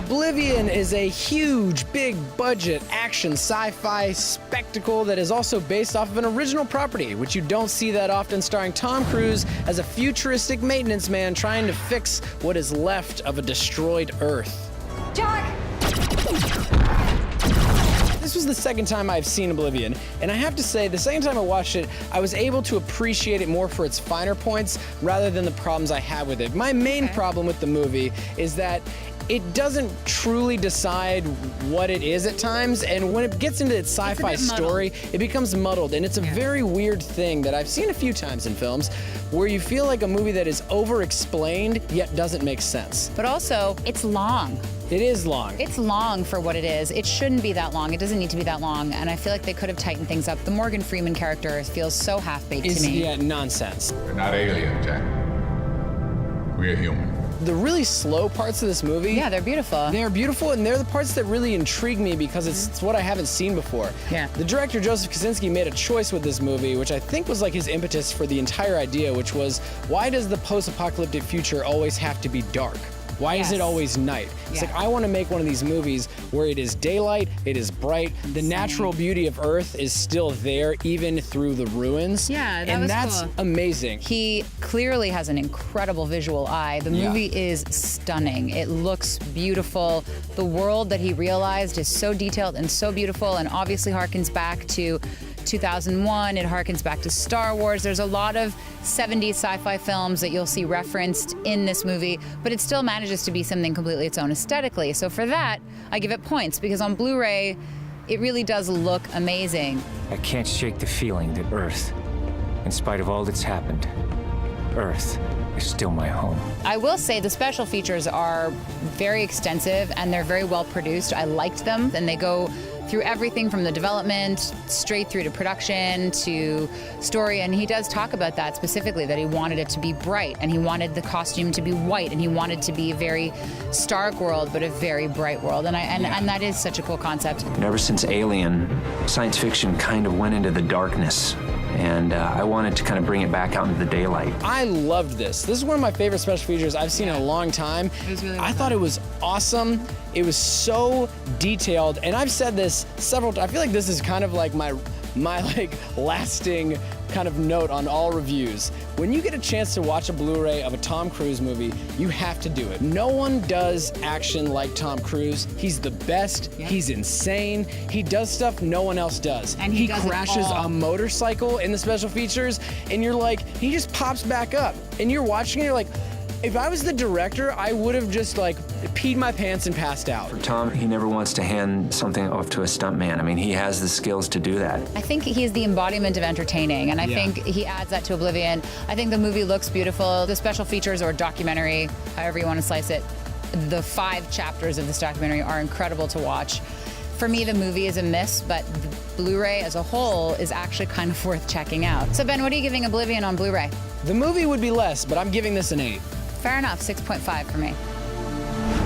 Oblivion is a huge, big-budget action sci-fi spectacle that is also based off of an original property, which you don't see that often, starring Tom Cruise as a futuristic maintenance man trying to fix what is left of a destroyed Earth. Jack! This was the second time I've seen Oblivion, and I have to say, the second time I watched it, I was able to appreciate it more for its finer points rather than the problems I had with it. My main problem with the movie is that it doesn't truly decide what it is at times, and when it gets into its sci-fi story, it becomes muddled, and it's a very weird thing that I've seen a few times in films, where you feel like a movie that is over-explained, yet doesn't make sense. But also, it's long. It is long. It's long for what it is. It shouldn't be that long. It doesn't need to be that long, and I feel like they could have tightened things up. The Morgan Freeman character feels so half-baked to me. Yeah, nonsense. We're not alien, Jack. We're human. The really slow parts of this movie, Yeah, they're beautiful. they're beautiful, and they're the parts that really intrigue me because it's what I haven't seen before. Yeah. The director, Joseph Kosinski, made a choice with this movie, which I think was like his impetus for the entire idea, which was, why does the post-apocalyptic future always have to be dark? Why is it always night? It's like, I want to make one of these movies where it is daylight, it is bright, the natural beauty of Earth is still there, even through the ruins. Yeah, that and was that's cool. amazing. He clearly has an incredible visual eye. The movie is stunning. It looks beautiful. The world that he realized is so detailed and so beautiful, and obviously harkens back to 2001. It harkens back to Star Wars. There's a lot of 70s sci-fi films that you'll see referenced in this movie, but it still manages to be something completely its own aesthetically. So for that, I give it points, because on Blu-ray, it really does look amazing. I can't shake the feeling that Earth, in spite of all that's happened, Earth is still my home. I will say the special features are very extensive and they're very well produced. I liked them, and they go through everything from the development straight through to production to story, and he does talk about that specifically, that he wanted it to be bright and he wanted the costume to be white and he wanted to be a very stark world but a very bright world, and that is such a cool concept. And ever since Alien, science fiction kind of went into the darkness, and I wanted to kind of bring it back out into the daylight. I loved this. This is one of my favorite special features I've seen in a long time. It was really well I thought it was awesome. It was so detailed, and I've said this several times. I feel like this is kind of like my like lasting kind of note on all reviews. When you get a chance to watch a Blu-ray of a Tom Cruise movie, you have to do it. No one does action like Tom Cruise. He's the best. Yeah. He's insane. He does stuff no one else does. And he does it crashes all. a motorcycle in the special features, and you're like, he just pops back up, and you're watching it, you're like, if I was the director, I would have just like peed my pants and passed out. For Tom, he never wants to hand something off to a stuntman. I mean, he has the skills to do that. I think he's the embodiment of entertaining, and I think he adds that to Oblivion. I think the movie looks beautiful. The special features or documentary, however you want to slice it, the 5 chapters of this documentary are incredible to watch. For me, the movie is a miss, but the Blu-ray as a whole is actually kind of worth checking out. So Ben, what are you giving Oblivion on Blu-ray? The movie would be less, but I'm giving this an 8. Fair enough, 6.5 for me.